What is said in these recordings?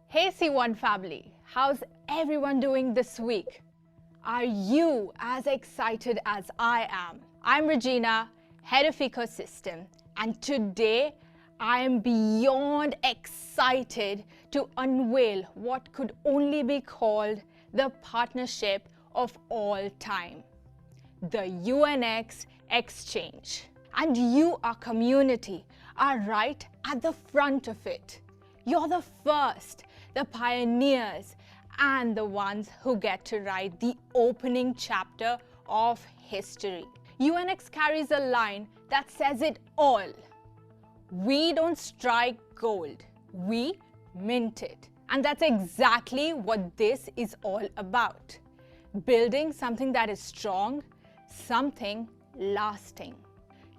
Hey C1 family, how's everyone doing this week? Are you as excited as I am? I'm Regina, head of ecosystem, and today I am beyond excited to unveil what could only be called the partnership of all time, the UNX Exchange. And you, our community, are right at the front of it. You're the first, the pioneers, and the ones who get to write the opening chapter of history. UNX carries a line that says it all. We don't strike gold, we mint it. And that's exactly what this is all about. Building something that is strong, something lasting.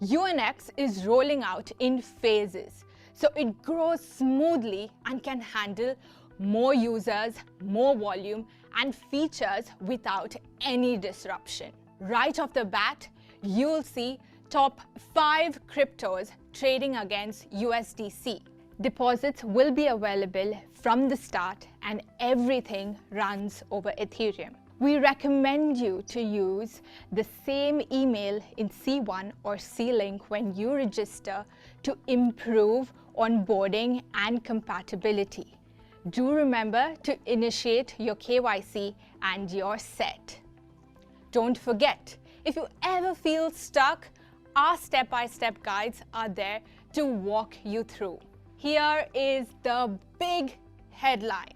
UNX is rolling out in phases, so it grows smoothly and can handle more users, more volume, and features without any disruption. Right off the bat, you'll see top 5 cryptos trading against USDC. Deposits will be available from the start, and everything runs over Ethereum. We recommend you to use the same email in C1 or C-Link when you register to improve onboarding and compatibility. Do remember to initiate your KYC and you're set. Don't forget, if you ever feel stuck, our step-by-step guides are there to walk you through. Here is the big headline.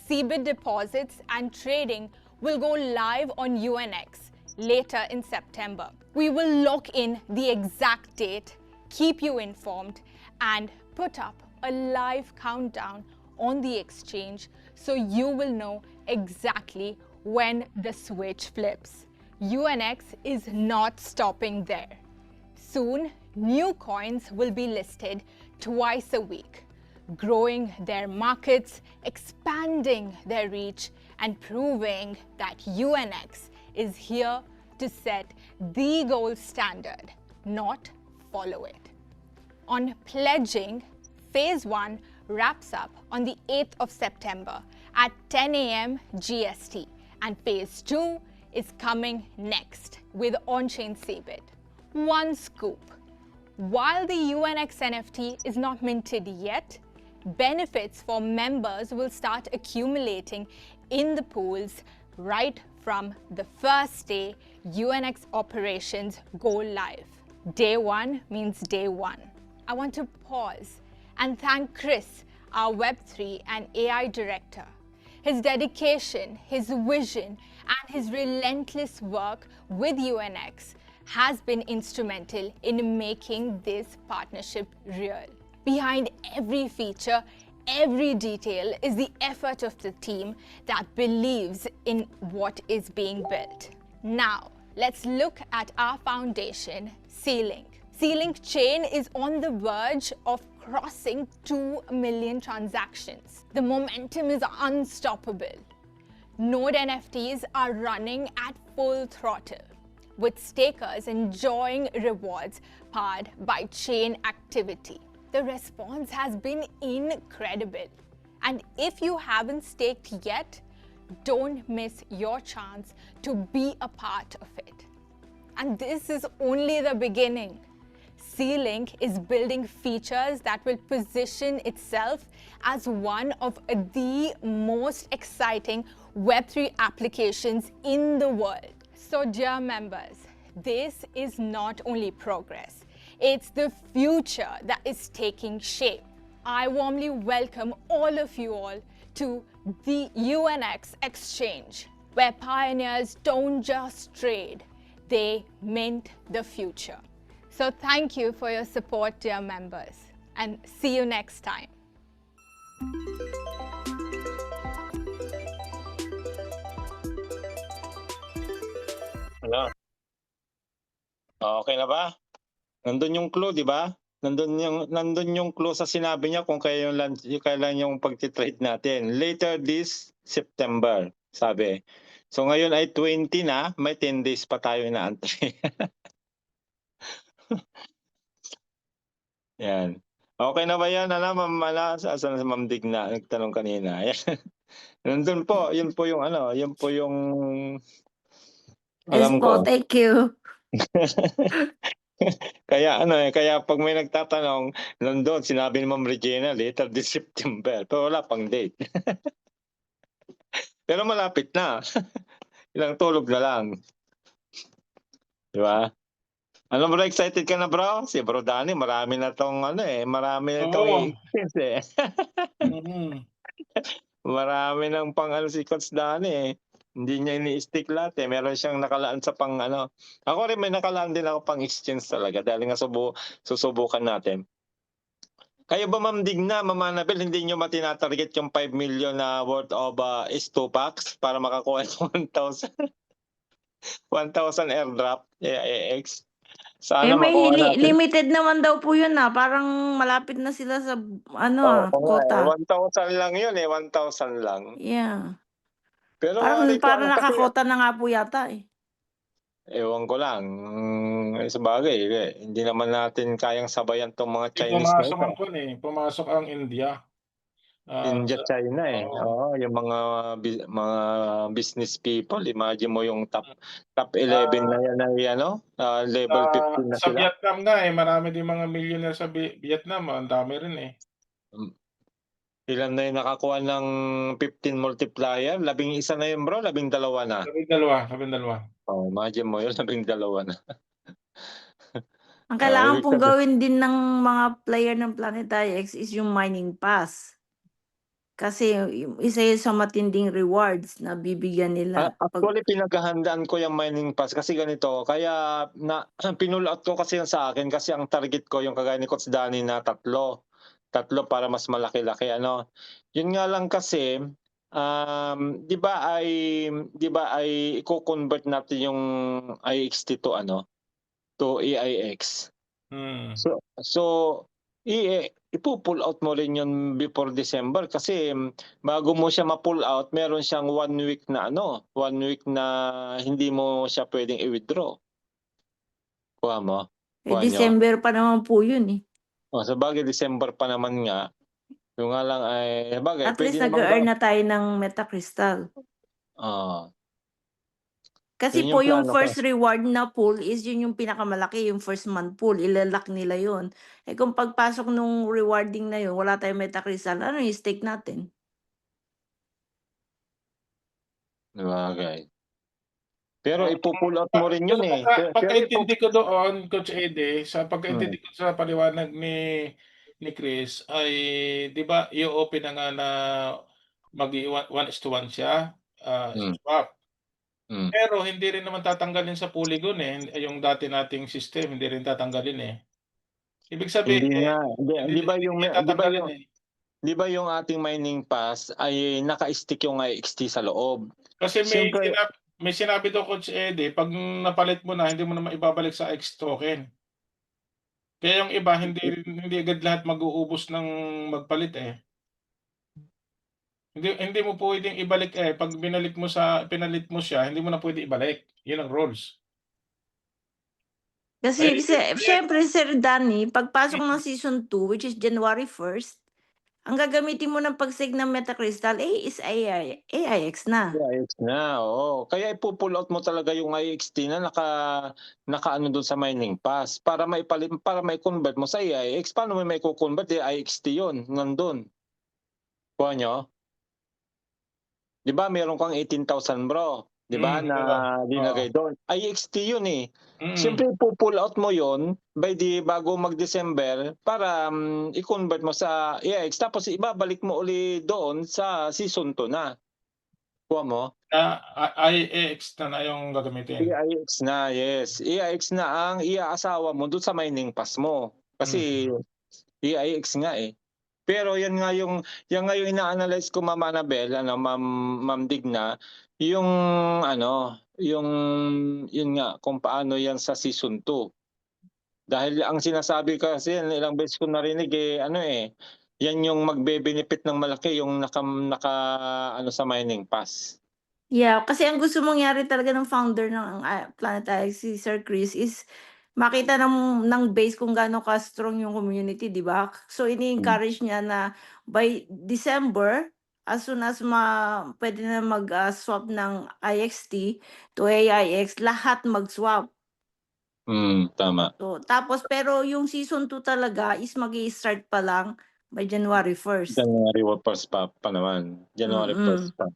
CBIT deposits and trading will go live on UNX later in September. We will lock in the exact date, keep you informed, and put up a live countdown on the exchange so you will know exactly when the switch flips. UNX is not stopping there. Soon, new coins will be listed twice a week, growing their markets, expanding their reach, and proving that UNX is here to set the gold standard, not follow it. On pledging, Phase 1 wraps up on the 8th of September at 10 a.m. GST, and Phase 2 is coming next with on-chain CBIT. One scoop. While the UNX NFT is not minted yet, benefits for members will start accumulating in the pools right from the first day UNX operations go live. Day 1 means day 1. I want to pause and thank Chris, our Web3 and AI director. His dedication, his vision, and his relentless work with UNX has been instrumental in making this partnership real. Behind every feature, every detail is the effort of the team that believes in what is being built. Now, let's look at our foundation, C-Link. C-Link chain is on the verge of crossing 2 million transactions. The momentum is unstoppable. Node NFTs are running at full throttle, with stakers enjoying rewards powered by chain activity. The response has been incredible. And if you haven't staked yet, don't miss your chance to be a part of it. And this is only the beginning. C-Link is building features that will position itself as one of the most exciting Web3 applications in the world. So dear members, this is not only progress, it's the future that is taking shape. I warmly welcome all of you all to the UNX Exchange, where pioneers don't just trade, they mint the future. So thank you for your support, dear members, and see you next time. Ano? Okay na ba? Nandun yung clue, di ba? Nandun yung clue sa sinabi niya kung kailan yung pagtitrade natin. Later this September, sabi. So ngayon ay 20 na, may 10 days pa tayo inaantay. Yan. Okay na ba yan Ma'am asan si Ma'am Digna nagtanong kanina, ayan. Nandun po, yun po yung yun po yung Yes alam po, ko. thank you. Kaya kaya 'pag may nagtatanong, nandun sinabi ni Ma'am Regina later this September, pero wala pang date. Pero malapit na. Ilang tulog na lang. 'Di ba? Ano bro, excited ka na bro? Si Bro Danny marami na 'tong marami na 'tong Oo. i-experience eh. Mm. Marami ng si Coach Danny eh. Hindi niya ini-stick lahat eh. Meron siyang nakalaan sa Ako rin may nakalaan din ako pang exchange talaga dahil nga susubukan natin. Kayo ba Ma'am Digna, Ma'am Annabel, hindi niyo matinatarget yung 5 million na worth of S2 packs para makakuha ng 1,000 1,000 airdrop AX? Sana may makuha natin. limited naman daw po yun parang malapit na sila sa Oo nga quota. 1,000 lang yun 1,000 lang. Yeah. Pero Parang kasi nakakota na nga po yata eh. ewan ko lang, sabagay hindi naman natin kayang sabayan 'tong mga Chinese na Pumasok ito. ang pumasok ang India. India, China eh. Oo. Oo, yung mga business people, imagine mo yung top 11 na yan ay level 15 na Sa sila. Vietnam nga marami din mga millionaire sa Vietnam, ang dami rin eh. Ilan na yung nakakuha ng 15 multiplier? 11 na yun bro, 12 na. 12. Oh, imagine mo yun, 12 na. Ang kailangan ibig pong sabihin- gawin din ng mga player ng Planetary X is yung mining pass. Kasi isa yun sa matinding rewards na bibigyan nila. Actually, pinaghahandaan ko yung mining pass kasi ganito. Kaya pinull out ko kasi yan sa akin kasi ang target ko yung kagaya ni Coach Danny na tatlo para mas malaki-laki Yun nga lang kasi 'di ba ay i-convert natin yung IXT to AIX. Hmm. So ipu-pull out mo rin yun before December kasi bago mo siya ma-pull out, meron siyang 1 week na 1 week na hindi mo siya pwedeng i-withdraw. Kuha mo? Kuha nyo? December pa naman po yun eh. Sabagay December pa naman nga. Yung nga lang ay sabagay At pwede least naman nag-earn na tayo ng Metacrystal. Kasi Yun po yung yung plano ko. first reward na pool is yun yung pinakamalaki, yung first month pool. Ilalak nila yun. Kung pagpasok nung rewarding na yun, wala tayong Metacrystal, ano yung stake natin? Sabagay. Pero ipu-pull out mo rin yun eh. Pagkaintindi ko doon, Coach Eddie, sa pagkaintindi ko sa paliwanag ni Chris ay 'di ba i-o-open na nga na mag-1:1 siya, swap. Pero hindi rin naman tatanggalin sa Polygon yung dati nating system, hindi rin tatanggalin eh. Ibig sabihin Hindi nga. hindi tatanggalin eh. Di ba yung ating mining pass ay naka-stick yung IXT sa loob? Kasi Siyempre, may sinabi daw Coach Eddie, 'pag napalit mo na hindi mo na maibabalik sa X token. Kaya yung iba hindi agad lahat mag-uubos ng magpalit eh. Hindi mo pwedeng ibalik 'pag pinalit mo siya, hindi mo na pwede ibalik. Yun ang rules. Kasi Ay, syempre Sir Danny, pagpasok ng season 2 which is January 1st, ang gagamitin mo ng pag-stake ng Metacrystal is AIX na. AIX na, oo. Kaya ipu-pull out mo talaga yung IXT na naka doon sa mining pass para mai-convert mo sa AIX. Paano mo mai-convert? IXT yun, nandun. Kuha nyo? Di ba meron kang 18,000 bro? Di ba na dinagay doon? IXT yun eh. Siyempre ipu-pull out mo yon bago mag-December para i-convert mo sa AIX tapos ibabalik mo uli doon sa season 2 na. Kuha mo? AIX na yung gagamitin. AIX na, yes. AIX na ang iaasawa mo doon sa mining pass mo. Kasi AIX nga eh. Pero yan nga yung ina-analyze ko Ma'am Annabel, Ma'am Digna, yung yun nga kung paano yan sa season 2. Dahil ang sinasabi kasi ilang beses ko narinig yan yung magbe-benefit ng malaki yung naka sa mining pass. Yeah, kasi ang gusto mangyari talaga ng founder ng Planet X, si Sir Chris, is makita ng base kung gaano ka-strong yung community, 'di ba? So ini-encourage niya na by December, as soon as puwede na swap ng IXT to AIX, lahat mag-swap. Tama. So, tapos pero yung season 2 talaga is magi-start pa lang by January 1st. January 1st pa naman. January 1st pa.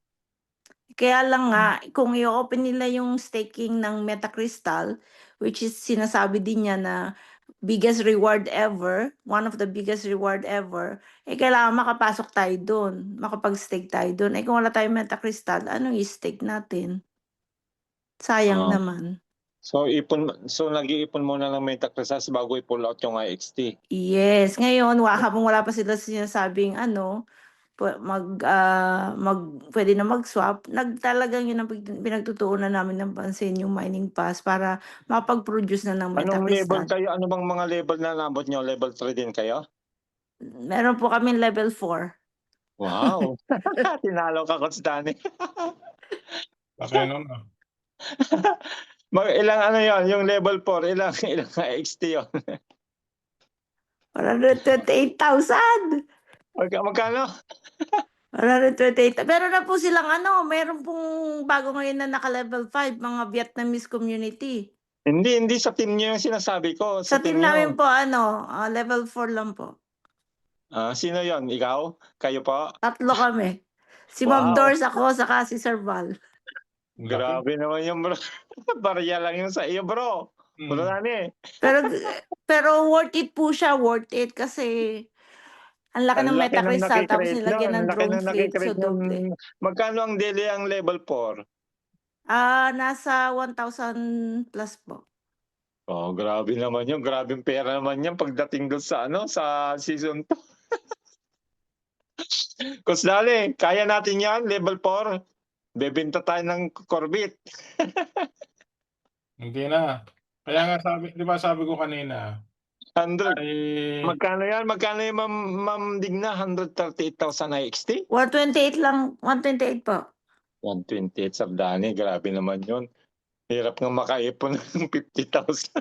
Kaya lang nga, kung i-o-open nila yung staking ng MetaCrystal, which is sinasabi din niya na biggest reward ever, one of the biggest reward ever, kailangan makapasok tayo dun, makapag-stake tayo dun. Kung wala tayong MetaCrystal, anong i-stake natin? Sayang Ah. naman. So nag-iipon muna ng MetaCrystal bago i-pull out yung IXT. Yes, ngayon habang wala pa sila sinasabing puwede na mag-swap, talagang yun ang pinagtutuunan namin ng pansin, yung mining pass para makapag-produce na ng Anong level MetaCrystal. kayo? Ano bang mga level na naabot niyo? Level 3 din kayo? Meron po kaming level 4. Wow! Tinalo ka, Coach Danny. Laki nun, ah. Ilang ano 'yon, yung level 4, ilang IXT 'yon? 128,000. Magkano? 128. Meron na po silang meron pong bago ngayon na naka-level 5, mga Vietnamese community. Hindi sa team niyo yung sinasabi ko, Sa team niyo. namin po level 4 lang po. Sino 'yon, ikaw? Kayo po? 3 kami. Si Ma'am Wow! Dors, ako, saka si Sir Val. Laki. Grabe naman yun, bro. Barya lang yun sa iyo, bro. Bro Danny. Pero worth it po siya, worth it kasi ang laki ng Ang laki ng MetaCrystal tapos naki-create nilagyan nun, ng ang laki drone ng fleet, so naki-create nun. doble. Magkano ang daily ang level 4? Nasa 1,000 plus po. Oh, grabe naman yun. Grabeng pera naman yan pagdating doon sa sa season 2. Coach Dali, kaya natin yan, level 4. Bebenta tayo ng Corvette. Hindi na. Kaya nga di ba sabi ko kanina, 100. ay Magkano yan? Magkano yung Ma'am Digna? 138,000 IXT? 128 lang, 128 po. 128 Sardani, grabe naman yun. Hirap nga makaipon ng 50,000.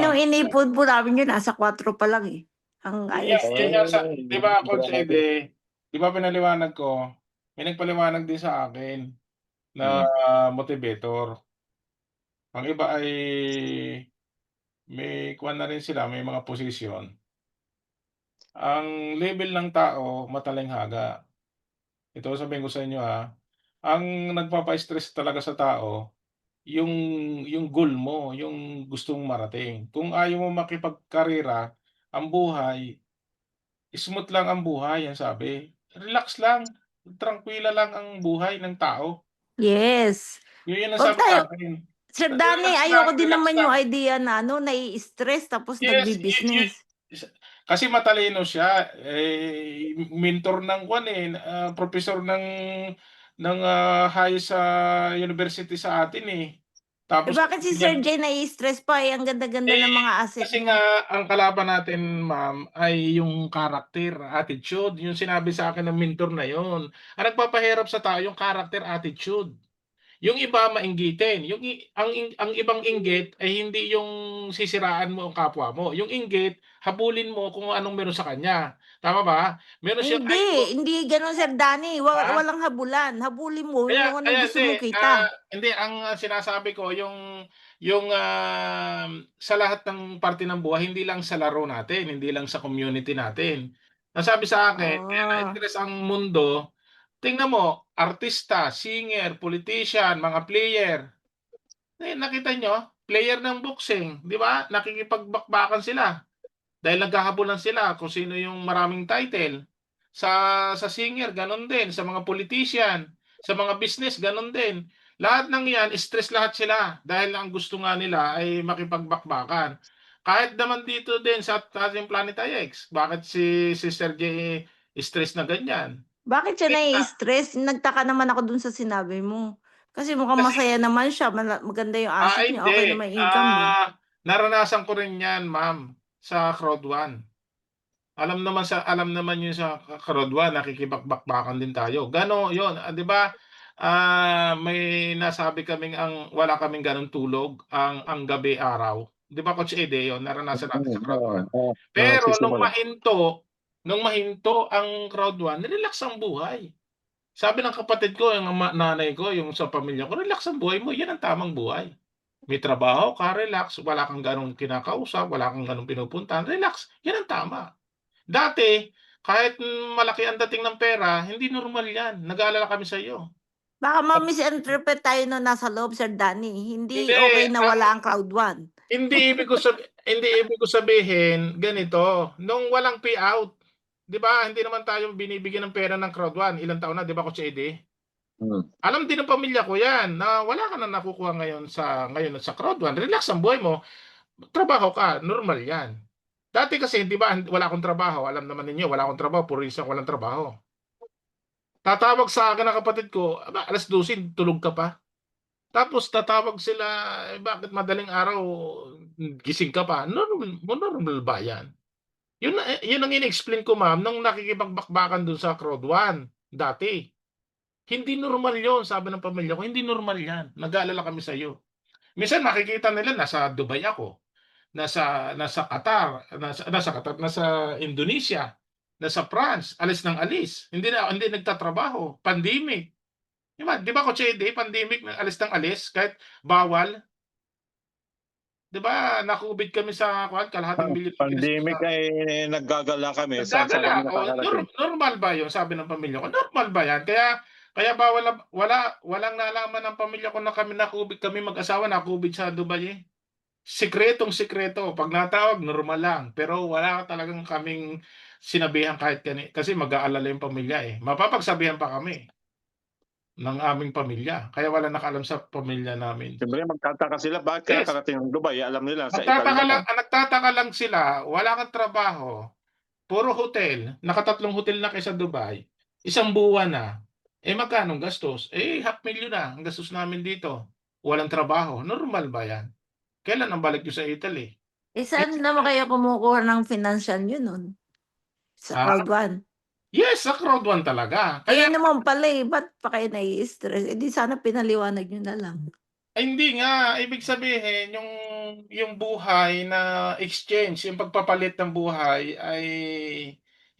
Nung inipon po namin yun, nasa 4 pa lang ang IXT. di ba, Coach Ede, di ba pinaliwanag ko, may nagpaliwanag din sa akin na motivator. Ang iba ay may kuwan na rin sila, may mga posisyon. Ang level ng tao, matalinghaga. Ito sabihin ko sa inyo, ang nagpapa-stress talaga sa tao, yung goal mo, yung gusto mong marating. Kung ayaw mo makipagkarera, ang buhay, smooth lang ang buhay, yan sabi. Relax lang, tranquila lang ang buhay ng tao. Yes. Yun ang Wag sabi sa tayo, akin. Sir Danny, Relax ayoko lang, din relax naman lang. yung idea na nai-stress tapos Yes, nagbi-business. kasi matalino siya, mentor ng professor ng highest university sa atin, Tapos Bakit si Sir Jay nai-stress pa ang ganda-ganda ng mga asset kasi niya. nga ang kalaban natin, ma'am, ay yung character, attitude, yung sinabi sa akin ng mentor na yon. Ang nagpapahirap sa tao yung character, attitude. Yung iba mainggitin, ang ibang inggit ay hindi yung sisiraan mo ang kapwa mo. Yung inggit, habulin mo kung anong meron sa kanya. Tama ba? Meron siyang Hindi gano'n Sir Danny, Ha? walang habulan. Habulin mo Kaya yung anong gusto mong hindi, kita. hindi ang sinasabi ko sa lahat ng parte ng buhay, hindi lang sa laro natin, hindi lang sa community natin. Nasabi sa akin, kaya Ah. na-stress ang mundo, tingnan mo, artista, singer, politician, mga player. Nakita nyo, player ng boxing, di ba? Nakikipagbakbakan sila. Dahil naghahabulan sila kung sino yung maraming title. Sa singer, ganun din. Sa mga politician, sa mga business, ganun din. Lahat ng yan, stress lahat sila. Dahil ang gusto nga nila ay makipagbakbakan. Kahit naman dito din sa ating Planet IX, bakit si Sister J stress na ganyan? Bakit siya nai-stress? Nagtaka naman ako dun sa sinabi mo. Kasi mukhang masaya naman siya, maganda yung asset niya, okay Hindi. naman yung income niya. Naranasan ko rin yan, ma'am, sa Crowd 1. Alam naman yun sa Crowd 1, nakikipagbakan din tayo. Gano 'yon, 'di ba? May nasabi kaming wala kaming ganong tulog ang gabi araw. 'Di ba, Coach Ede, yun naranasan natin sa crowd 1. Oo, Pero nagsisimula. nung mahinto ang crowd 1, nirelax ang buhay. Sabi ng kapatid ko, yung nanay ko, yung sa pamilya ko, "Relax ang buhay mo, yan ang tamang buhay. May trabaho ka, relax, wala kang gano'ng kinakausap, wala kang gano'ng pinupuntahan, relax, yan ang tama." Dati, kahit malaki ang dating ng pera, hindi normal yan, nag-aalala kami sa'yo. Baka ma-misinterpret tayo nung nasa loob, Sir Danny. Hindi Hindi, okey na wala ang crowd 1. hindi ibig ko sabihin ganito, nung walang payout, 'di ba, hindi naman tayo binibigyan ng pera ng crowd 1, ilang taon na, 'di ba, Coach Eddie? Hmm. Alam din ng pamilya ko 'yan na wala ka na nakukuha ngayon sa crowd 1, relax ang buhay mo, trabaho ka, normal 'yan. Dati kasi 'di ba, wala akong trabaho, alam naman ninyo wala akong trabaho, puro reason walang trabaho. Tatawag sa akin ang kapatid ko, aba 12:00 tulog ka pa. Tapos tatawag sila, "Eh, bakit madaling araw gising ka pa?" Normal ba 'yan? Yun ang ine-explain ko, ma'am, nung nakikipagbakbakan dun sa crowd 1 dati. Hindi normal yon, sabi ng pamilya ko, "Hindi normal 'yan, nag-aalala kami sa'yo." Minsan makikita nila nasa Dubai ako, nasa Qatar, nasa Indonesia, nasa France, alis ng alis, hindi nagtatrabaho, pandemic. 'Di ba, Coach Eddie, pandemic alis ng alis kahit bawal. 'Di ba na-COVID kami sa kalahating milyon ang ginastos Pandemic sa ay naggagala kami, saan-saan kami naggagala. O nakakarating. normal ba 'yun, sabi ng pamilya ko, normal ba 'yan? Kaya kaya bawal walang nalaman ng pamilya ko na kami mag-asawa na-COVID sa Dubai, eh. Sikretong-sikreto, 'pag natawag normal lang, pero wala talagang kaming sinabihan kahit kasi mag-aalala yung pamilya, eh. Mapapagsabihan pa kami ng aming pamilya, kaya walang nakaalam sa pamilya namin. Siyempre magtataka sila bakit ka Yes. nakarating ng Dubai, alam nila sa Italy ka pa. Nagtataka lang sila, wala kang trabaho, puro hotel, nakatatlong hotel na kayo sa Dubai, isang buwan na. Eh, magkano ang gastos? Eh, 500,000 na ang gastos namin dito. Walang trabaho, normal ba 'yan? Kailan ang balik niyo sa Italy? Eh, Eh, saan naman kayo kumukuha ng financial niyo nun? Sa ah, crowd 1? yes, sa crowd 1 talaga. Eh, Kaya yun naman pala, eh, ba't pa kayo nai-stress? Eh, di sana pinaliwanag niyo na lang. ay hindi nga, ibig sabihin yung buhay na exchange, yung pagpapalit ng buhay ay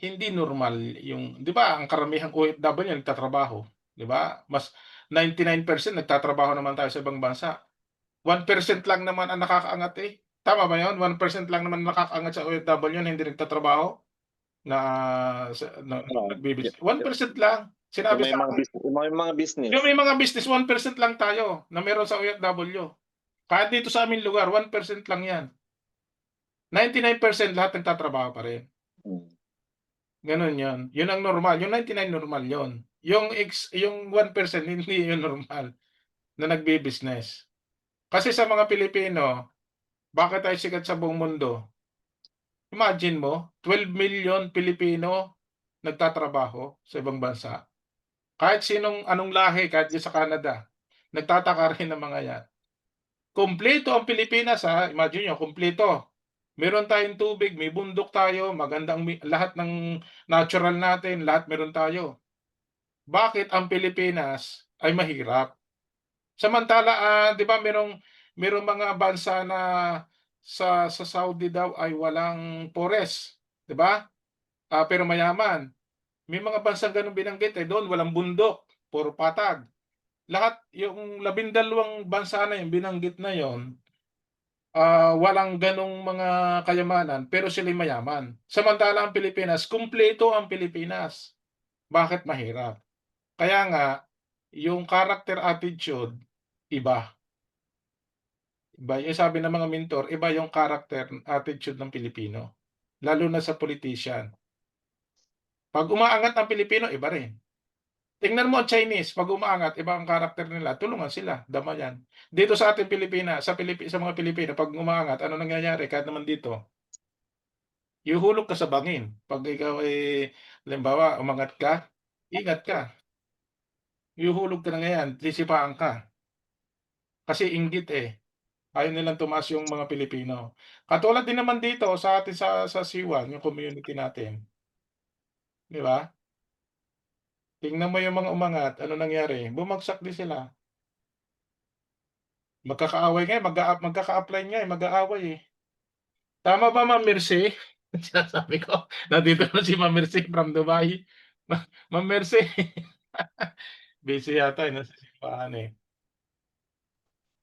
hindi normal yung 'di ba ang karamihang OFW nagtatrabaho, 'di ba? Mas 99% nagtatrabaho naman tayo sa ibang bansa. 1% lang naman ang nakakaangat, eh. Tama ba 'yun? 1% lang naman nakakaangat sa OFW na hindi nagtatrabaho na Oo, yu 1% lang. yung Sinabi may mga sa'kin, business. yung may mga business 1% lang tayo na meron sa OFW. Kahit dito sa aming lugar 1% lang 'yan. 99% lahat nagtatrabaho pa rin. Hmm. Gano'n 'yun. 'Yun ang normal, yung 99 normal 'yun. Yung 1% hindi 'yun normal na nagbi-business. Kasi sa mga Pilipino, bakit tayo sikat sa buong mundo? Imagine mo, 12 million Pilipino nagtatrabaho sa ibang bansa. Kahit sinong anong lahi, kahit diyan sa Canada, nagtataka rin ang mga 'yan. Kumpleto ang Pilipinas, imagine niyo kumpleto. Meron tayong tubig, may bundok tayo, magandang lahat ng natural natin, lahat meron tayo. Bakit ang Pilipinas ay mahirap? Samantala, 'di ba merong mga bansa na sa Saudi daw ay walang forest, 'di ba? Pero mayaman. May mga bansang gano'n binanggit, eh, doon walang bundok, puro patag. Lahat yung 12 bansa na 'yung binanggit na 'yon, walang gano'ng mga kayamanan pero sila'y mayaman. Samantala ang Pilipinas, kumpleto ang Pilipinas. Bakit mahirap? Kaya nga, yung character attitude, iba. Iba yung sabi ng mga mentor, iba yung character attitude ng Pilipino, lalo na sa politician. 'Pag umaangat ang Pilipino, iba rin. Tingnan mo ang Chinese, 'pag umaangat, iba ang karakter nila, tulungan sila, dama 'yan. Dito sa ating Pilipinas, sa mga Pilipino 'pag umaangat, ano nangyayari kahit naman dito, ihuhulog ka sa bangin. 'Pag ikaw, halimbawa umangat ka, ingat ka, ihuhulog ka na ngayon, sisipaan ka. Kasi inggit, eh. Ayaw nilang tumaas yung mga Pilipino. Katulad din naman dito sa atin sa C1, yung community natin, 'di ba? Tingnan mo yung mga umangat, ano nangyari, bumagsak din sila. Magkakaaway nga, magkaka-apply nga, mag-aaway eh. Tama ba, Ma'am Mercy? Sinasabi ko, nandito na si Ma'am Mercy from Dubai. Ma'am Mercy, busy yata, nasa simbahan eh.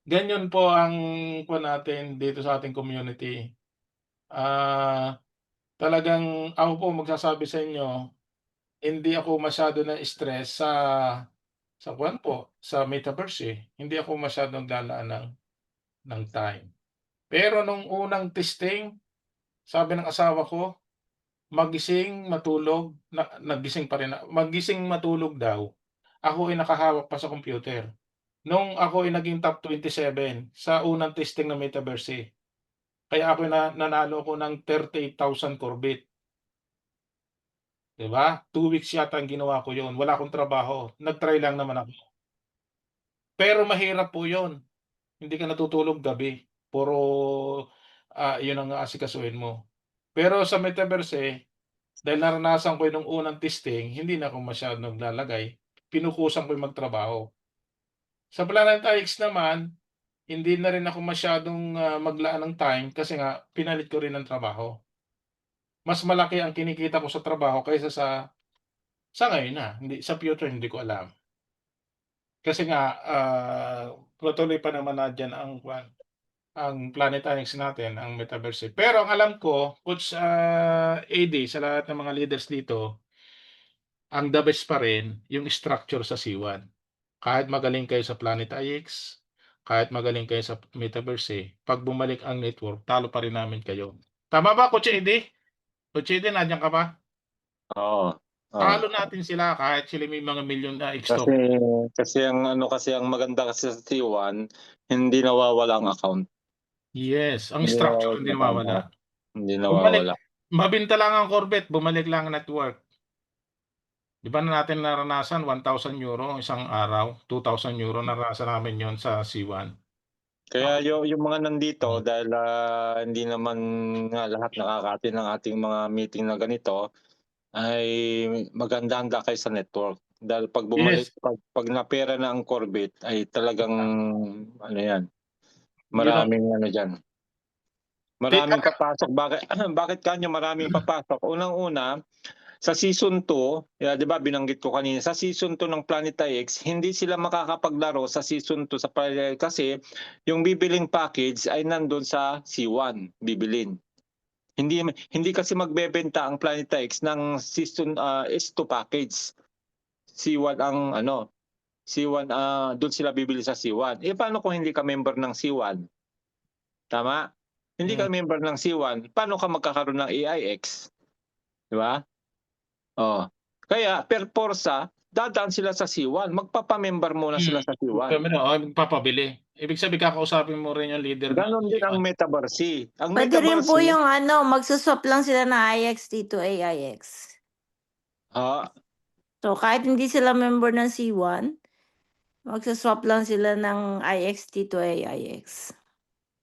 Ganyan po ang natin dito sa ating community. Talagang ako po magsasabi sa inyo, hindi ako masyado na-stress sa sa Metaverse eh. Hindi ako masyadong naglalaan ng time. Pero nung unang testing, sabi ng asawa ko, magising, matulog, nagising pa rin, magising, matulog daw. Ako ay nakahawak pa sa computer. Nung ako ay naging top 27 sa unang testing ng Metaverse eh. Kaya ako nanalo ko ng 38,000 Corbett. 'Di ba? 2 weeks yata ang ginawa ko 'yun, wala akong trabaho, nag-try lang naman ako. Pero mahirap po 'yun, hindi ka natutulog gabi, puro, 'yun ang aasikasuhin mo. Pero sa Metaverse, dahil naranasan ko 'yun nung unang testing, hindi na ako masyadong naglalagay, pinukusan ko 'yung magtrabaho. Sa Planeta X naman, hindi na rin ako masyadong, maglaan ng time kasi nga pinalit ko rin ng trabaho. Mas malaki ang kinikita ko sa trabaho kaysa sa ngayon na, sa future hindi ko alam. Kasi nga, patuloy pa naman nandiyan ang Planetarics natin, ang Metaverse. Pero ang alam ko, Coach, AD, sa lahat ng mga leaders dito, ang the best pa rin yung structure sa C1. Kahit magaling kayo sa Planetarics, kahit magaling kayo sa Metaverse, pag bumalik ang network, talo pa rin namin kayo. Tama ba, Coach AD? Coach AD, nandiyan ka ba? Oo. Oo. Talo natin sila kahit sila may mga milyon na stock. Kasi ang maganda kasi sa T1, hindi nawawala ang account. Yes, ang Hindi structure hindi nawawala. nawawala. Hindi Bumalik, nawawala. mabenta lang ang Corvette, bumalik lang ang network. Di ba na natin naranasan €1,000 isang araw, €2,000 naranasan namin yon sa C1. Kaya yung mga nandito dahil hindi naman nga lahat nakaka-attend ng ating mga meeting na ganito, ay maganda-handa kayo sa network. Dahil pag bumalik, Yes. pag napera na ang Corvette ay talagang ano yan, Yun ang maraming ano diyan. Maraming papasok. Bakit kanyo maraming papasok? Unang-una, sa season 2, 'di ba binanggit ko kanina, sa season 2 ng Planeta X, hindi sila makakapaglaro sa season 2 sa Planeta X kasi yung bibiling package ay nandun sa C1 bibilin. Hindi kasi magbebenta ang Planeta X ng season S2 package. C1 ang C1 doon sila bibili sa C1. Paano kung hindi ka member ng C1? Tama? Hindi ka member ng C1, paano ka magkakaroon ng AIX? 'Di ba? Oh. Kaya per forsa, dadaan sila sa C1, magpapa-member muna sila sa C1. magpapabili. Ibig sabihin kakausapin mo rin yung leader ng Ganon din ang C1. Metaverse. Ang Pwede rin po Metaverse, yung magsuswap lang sila ng IXT to AIX. So kahit hindi sila member ng C1, magsuswap lang sila ng IXT to AIX.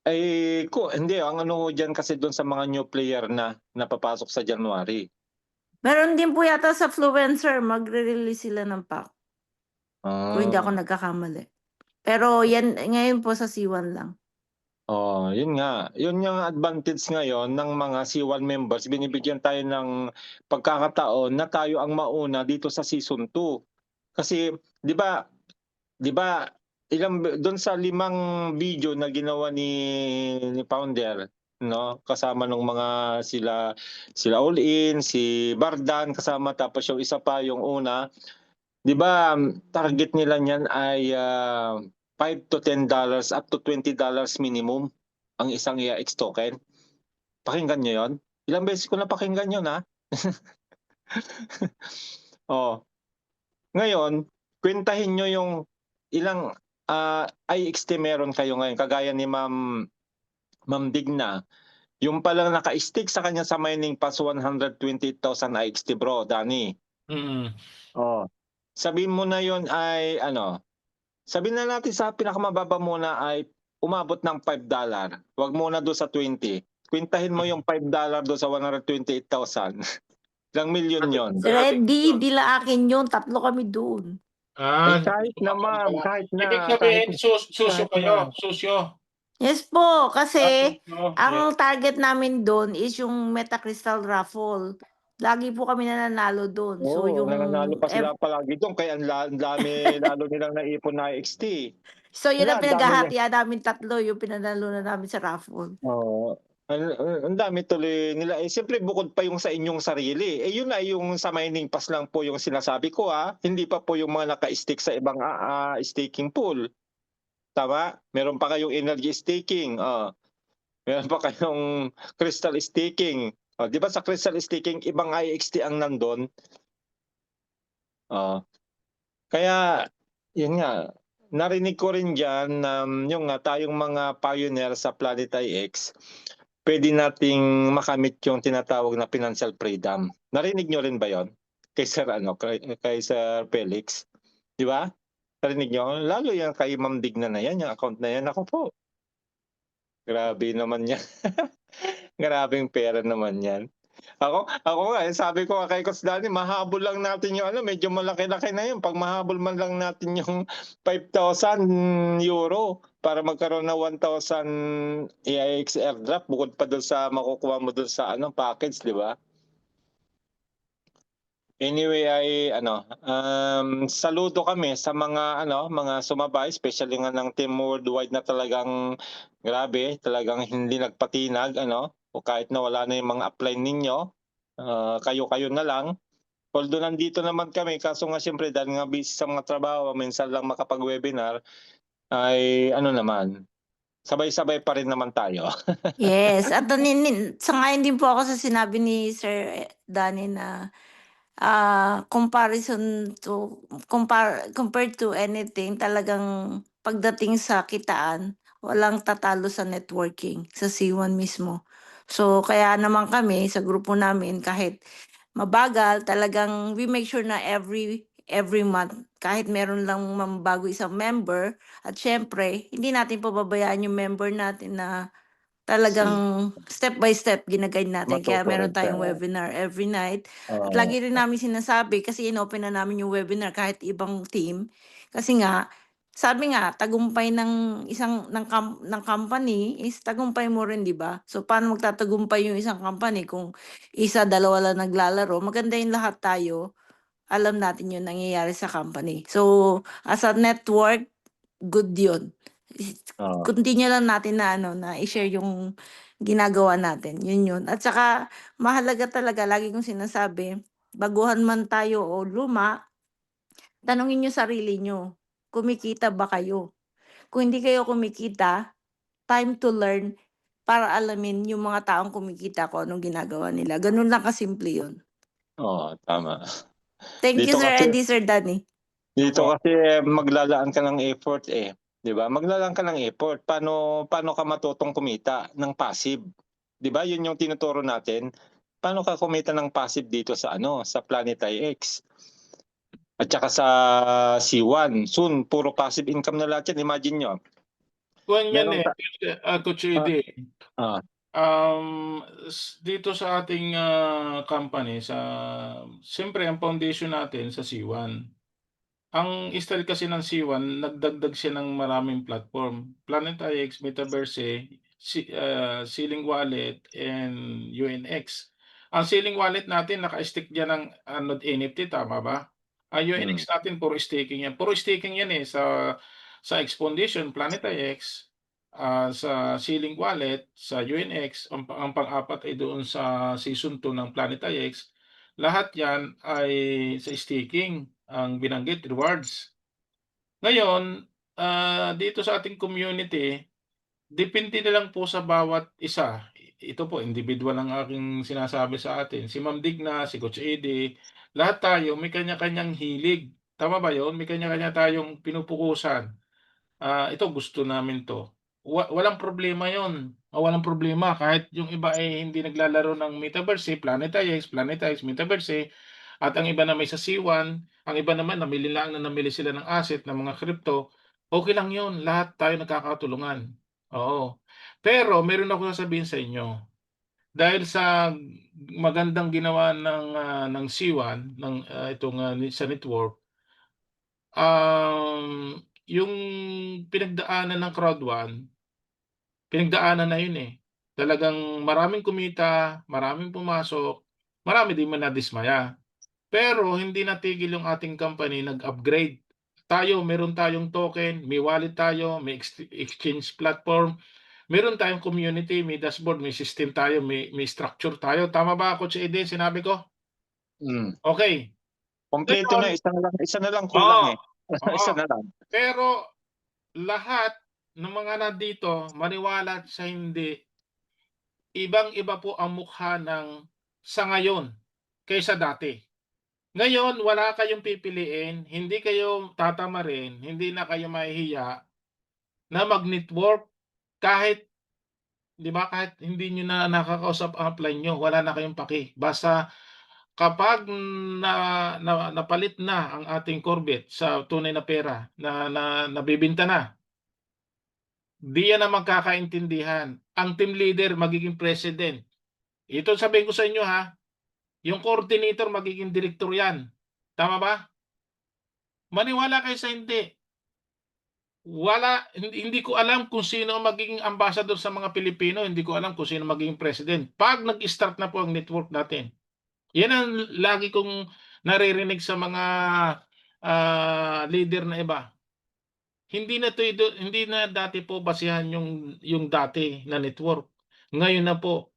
hindi, ang ano diyan kasi doon sa mga new player na napapasok sa January. Meron din po yata sa Fluencer, magre-release sila ng pack. Kung hindi ako nagkakamali. Pero yan, ngayon po sa C1 lang. Yun nga. Yun yung advantage ngayon ng mga C1 members. Binibigyan tayo ng pagkakataon na tayo ang mauna dito sa season 2. Kasi 'di ba doon sa 5 video na ginawa ni founder, no, kasama ng mga sila All In, si Bardan kasama, tapos yung isa pa yung una, 'di ba target nila niyan ay $5 to $10 up to $20 minimum ang isang AIX token. Pakinggan niyo 'yon? Ilang beses ko na pakinggan 'yon, ha? Ngayon, kwentahin niyo yung ilang IXT meron kayo ngayon, kagaya ni Ma'am Digna. Yung palang naka-stick sa kanya sa mining pass 120,000 IXT, bro, Danny. Sabihin mo na yon ay sabihin na natin sa pinakamababa muna ay umabot ng $5. Huwag muna doon sa 20. Kwentahin mo yung $5 doon sa 128,000. Ilang milyon yon? Ready, dila akin yun. 3 kami doon. Ah, Kahit na susuka ma'am, pala. kahit Ibig na, sabihin susyo kahit kayo, na. susyo. Yes po, kasi Susyo, ang yes. target namin doon is yung Meta Crystal Raffle. Lagi po kami nananalo doon. So Oo, yung nananalo pa sila palagi do'n kaya ang dami lalo nilang naipon na XT. so yun Wala, ang ang dami niya pinaghahatian namin tatlo, yung pinanalunan namin sa raffle. oo, ang dami tuloy nila, eh, siyempre bukod pa yung sa inyong sarili, eh, yun na yung sa mining pass lang po yung sinasabi ko, hindi pa po yung mga naka-stick sa ibang, staking pool, tama? Meron pa kayong energy staking, meron pa kayong crystal staking, 'di ba sa crystal staking ibang IXT ang nandun? Oo. Kaya, yun nga, narinig ko rin diyan na yung nga tayong mga pioneer sa Planet IX, puwede nating makamit yung tinatawag na financial freedom. Narinig niyo rin ba yun? Kay Sir kay Sir Felix, 'di ba? Narinig niyo? Lalo yan kay Ma'am Digna na yan, yung account na yan, naku po, grabe naman yan. Grabeng pera naman yan. Ako nga, sabi ko nga kay Coach Danny, mahabol lang natin yung ano, medyo malaki-laki na yun. 'Pag mahabol man lang natin yung €5,000 para magkaroon ng 1,000 AIX airdrop bukod pa dun sa makukuha mo dun sa ano, package, 'di ba? Anyway ay ano, saludo kami sa mga ano, mga sumabay, especially nga ng Team Worldwide na talagang grabe, talagang hindi nagpatinag ano, o kahit na wala na yung mga upline ninyo, kayo-kayo na lang. Although nandito naman kami kaso nga siyempre dahil nga busy sa mga trabaho, minsan lang makapag-webinar, ay ano naman, sabay-sabay pa rin naman tayo. Yes, at sang-ayon din po ako sa sinabi ni Sir Danny na comparison to compared to anything, talagang pagdating sa kitaan, walang tatalo sa networking, sa C1 mismo. So, kaya naman kami sa grupo namin kahit mabagal, talagang we make sure na every month, kahit meron lang bago isang member, at siyempre hindi natin pababayaan yung member natin na talagang step by step gina-guide natin, kaya meron Matutured ka, tayong webinar every night. At oo, lagi rin namin sinasabi, kasi inopen na namin yung webinar kahit ibang team. Kasi nga, sabi nga tagumpay ng isang ng company is tagumpay mo rin, 'di ba? So paano magtatagumpay yung isang company kung isa, dalawa lang naglalaro? Maganda yung lahat tayo alam natin yung nangyayari sa company. So, as a network, good yun. oo. Continue lang natin na ano, na i-share yung ginagawa natin, yun. At saka mahalaga talaga, lagi kong sinasabi, baguhan man tayo o luma, tanungin niyo sarili niyo, kumikita ba kayo? Kung hindi kayo kumikita, time to learn para alamin yung mga taong kumikita kung anong ginagawa nila. Ganun lang kasimple yun. Oo, tama. Thank you, Dito Sir kasi Eddie, Sir Danny. Dito Opo. kasi maglalaan ka ng effort, 'di ba? Maglalaan ka ng effort, paano paano ka matutong kumita ng passive, 'di ba? 'Yun yung tinuturo natin. Paano ka kumita ng passive dito sa ano, sa Planet IX at saka sa C1. Soon puro passive income na lahat 'yan, imagine niyo. Kuwan yan, Meron ta Coach ah, Eddie, ah, dito sa ating, company siyempre ang foundation natin sa C1. Ang style kasi ng C1 nagdagdag siya ng maraming platform, Planet IX, Metaverse, Ceiling Wallet, and UNX. Ang Ceiling Wallet natin naka-stick diyan ng, Node NFT, tama ba? Ang hmm, UNX natin puro staking yan, sa X Foundation, Planet IX, sa Ceiling Wallet, sa UNX, ang pang-apat ay doon sa Season 2 ng Planet IX. Lahat yan ay sa staking ang binanggit, rewards. Ngayon, dito sa ating community, depende na lang po sa bawat isa. Ito po, individual ang aking sinasabi sa atin. Si Ma'am Digna, si Coach Eddie, lahat tayo may kanya-kanyang hilig. Tama ba yun? May kanya-kanya tayong pinupukusan. Ito gusto namin 'to. Walang problema 'yon, walang problema kahit yung iba ay hindi naglalaro ng Metaverse, Planet X, Metaverse, at ang iba na may sa C1, ang iba naman namili sila ng asset ng mga crypto, okey lang 'yon, lahat tayo nagkakatulungan, oo. Pero meron akong sasabihin sa inyo, dahil sa magandang ginawa ng C1 ng, itong, sa network, yung pinagdaanan ng Crowd One, pinagdaanan na yun eh. Talagang maraming kumita, maraming pumasok, marami din man nadismaya. Pero hindi natigil yung ating company, nag-upgrade. Tayo, meron tayong token, may wallet tayo, may exchange platform, meron tayong community, may dashboard, may system tayo, may structure tayo. Tama ba, Coach Eden, sinabi ko? Mm. Okay. Kompleto na, Ngayon, isa na lang kulang oo, eh. oo. Isa na lang. Pero lahat ng mga nandito, maniwala at sa hindi, ibang-iba po ang mukha ng sa ngayon kaysa dati. Ngayon, wala kayong pipiliin, hindi kayo tatamarin, hindi na kayo mahihiya na mag-network kahit, 'di ba, kahit hindi niyo na nakakausap ang upline niyo, wala na kayong paki. Basta kapag napalit na ang ating Corvette sa tunay na pera na nabebenta na, di yan ang magkakaintindihan. Ang team leader magiging president. Ito sabihin ko sa inyo ha, yung coordinator magiging direktor yan. Tama ba? Maniwala kayo sa hindi. Hindi ko alam kung sino ang magiging ambassador sa mga Pilipino, hindi ko alam kung sino magiging president. Pag nag-start na po ang network natin. Yan ang lagi kong naririnig sa mga leader na iba. Hindi na dati po basihan yung dati na network. Ngayon na po,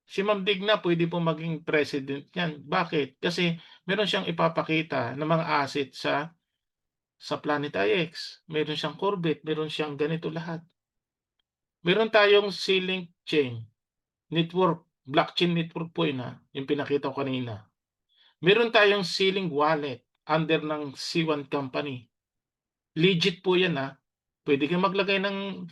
si Ma'am Digna pwede po maging president yan. Bakit? Kasi meron siyang ipapakita ng mga asset sa Planet IX. Meron siyang Corvette, meron siyang ganito lahat. Meron tayong C-Link chain network, blockchain network po yun yung pinakita ko kanina. Meron tayong C-Link wallet under ng C1 company. Legit po yan Pwede kang maglagay ng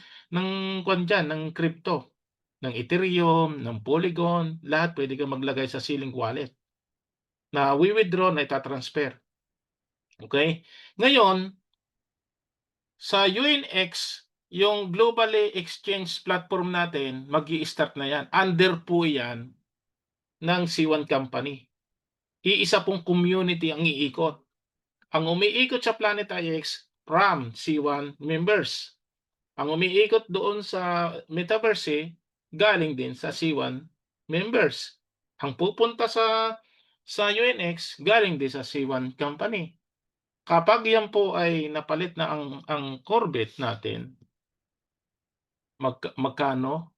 kwan dyan, ng crypto, ng Ethereum, ng Polygon, lahat pwede kang maglagay sa C-Link wallet na withdraw na itatransfer. Okay? Ngayon, sa UNX, yung globally exchange platform natin, mag-i-start na yan. Under po yan ng C1 company. Iisa pong community ang iikot. Ang umiikot sa Planet IX from C1 members. Ang umiikot doon sa Metaverse galing din sa C1 members. Ang pupunta sa UNX galing din sa C1 company. Kapag yan po ay napalit na ang Corvette natin, magkano?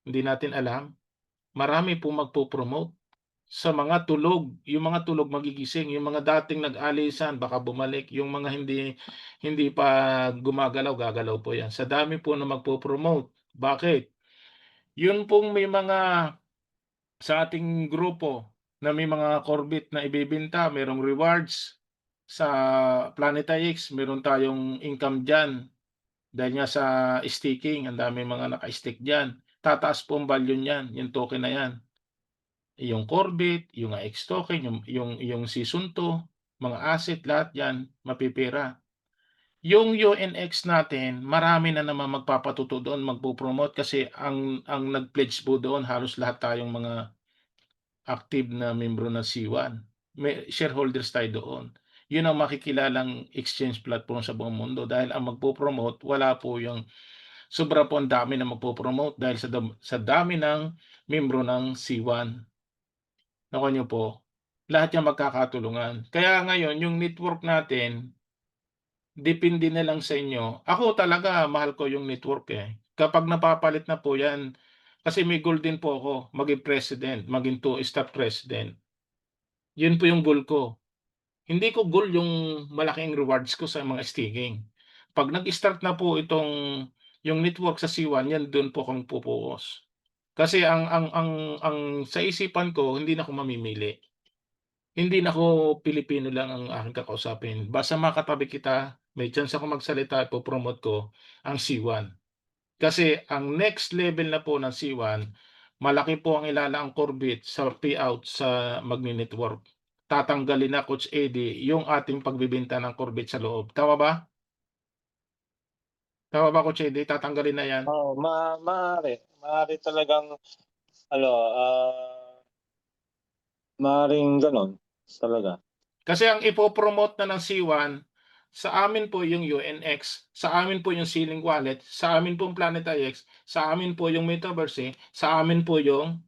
Hindi natin alam. Marami po magpo-promote sa mga tulog. Yung mga tulog magigising, yung mga dating nag-alisan baka bumalik, yung mga hindi pa gumagalaw, gagalaw po yan. Sa dami po na magpo-promote. Bakit? Yun pong may mga sa ating grupo na may mga Corvette na ibebenta, merong rewards sa Planet IX, meron tayong income dyan. Dahil nga sa staking, ang dami mga naka-stake dyan. Tataas po ang value niyan, yung token na yan. Yung Corvette, yung X token, yung Season 2, mga asset, lahat yan, mapipira. Yung UNX natin, marami na naman magpapatuto doon, magpo-promote kasi ang nag-pledge po doon, halos lahat tayong mga active na membro ng C1. May shareholders tayo doon. Yun ang makikilalang exchange platform sa buong mundo dahil ang magpo-promote, wala po yung sobra po ang dami na magpo-promote dahil sa dami ng membro ng C1. Nakuha niyo po, lahat yan magkakatulungan. Kaya ngayon, yung network natin, depende na lang sa inyo. Ako talaga, mahal ko yung network Kapag napapalit na po yan, kasi may goal din po ako, maging president, maging two-step president. Yun po yung goal ko. Hindi ko goal yung malaking rewards ko sa mga staking. Pag nag-start na po yung network sa C1, yan doon po akong pupuos. Kasi ang sa isipan ko, hindi na ako mamimili. Hindi na ako Pilipino lang ang aking kakausapin. Basta makatabi kita, may chance ako magsalita, ipo-promote ko ang C1. Kasi ang next level na po ng C1, malaki po ang ilalaang Corvette sa payout sa magni-network. Tatanggalin na, Coach Eddie, yung ating pagbibenta ng Corvette sa loob. Tama ba? Tama ba, Coach Eddie? Tatanggalin na yan. Oo, maaari talagang maaaring gano'n talaga. Kasi ang ipopromote na ng C1, sa amin po yung UNX, sa amin po yung Ceiling Wallet, sa amin po yung Planet IX, sa amin po yung Metaverse, sa amin po yung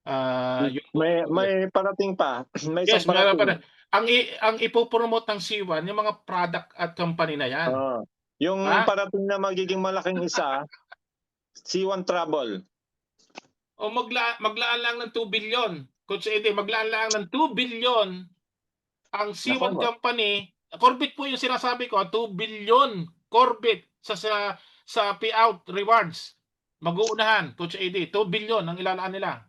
yung May parating pa. May isang yes, meron pa rin. parating. Ang ipo-promote ng C1 yung mga product at company na yan. Oo. Yung Ha? parating na magiging malaking isa, C1 Travel. O maglaan lang ng 2 billion. Coach Eddie, maglaan lang ng 2 billion ang C1 Nako, company. Corbett po yung sinasabi ko, 2 billion Corbett sa payout rewards. Mag-uunahan, Coach Eddie, 2 billion ang ilalaan nila.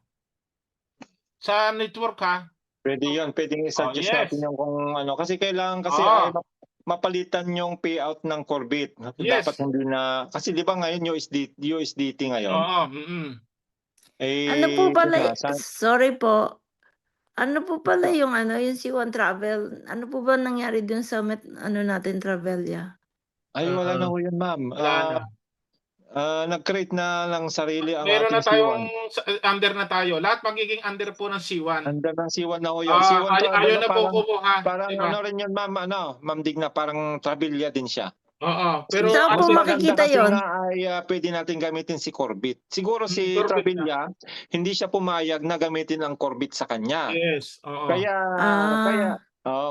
Sa network ha. pwede yun. Pwedeng i-suggest yes. natin yung kung ano. Kasi kailangan kasi Oo. ay mapalitan yung payout ng Corbett. Yes. Dapat hindi na, kasi di ba ngayon USDT ngayon? Oo. Ano po pala, nasa- sorry po. Ano po pala yung yung C1 Travel? Ano po ba nangyari dun sa natin Travelia? Ay, wala na ho yun, ma'am. Wala na. Nag-create na lang sarili ang Meron na ating tayong C1. under na tayo. Lahat magiging under po ng C1. Under ng C1 na ho yun. C1 Travel Ayaw na po parang, kumuha. parang Diba? ano rin yun, ma'am, Ma'am Digna, parang Travelia din siya. Oo. Pero Saan po Mas maganda makikita kasi yun? nga ay pwede natin gamitin si Corbett. Siguro si Corbett Travelia, hindi siya pumayag na gamitin ang Corbett sa kanya. yes. Oo.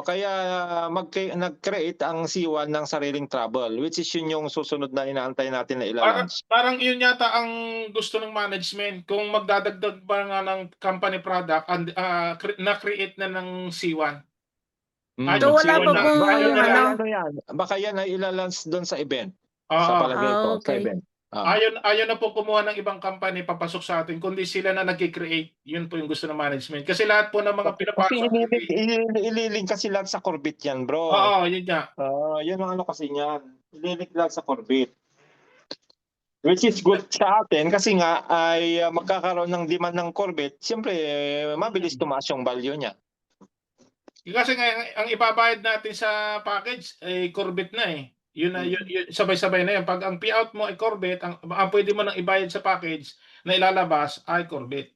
Kaya nag-create ang C1 ng sariling travel, which is yun yung susunod na inaantay natin na ilalunch. Parang yun yata ang gusto ng management. Kung magdadagdag pa nga ng company product and na-create na ng C1. So, wala C1 pa na. pong Baka yan. Baka yan ay ilalunch doon sa event. Sa palagay ko, sa okay. event. Ayaw na po kumuha ng ibang company papasok sa atin, kundi sila na nag-create. Yun po yung gusto ng management. Kasi lahat po ng mga Kasi pinapasok. ililink kasi lahat sa Corbett yan, bro. Oo, yun nga. Yun ang ano kasi niyan. Ililink lahat sa Corbett. Which is good sa atin kasi nga ay magkakaroon ng demand ng Corbett. Siyempre, mabilis tumaas yung value niya. Kasi nga, ang ibabayad natin sa package ay Corbett na eh. Yun na yun, sabay-sabay na yan. Pag ang payout mo ay Corbett, ang pwede mo nang ibayad sa package na ilalabas ay Corbett.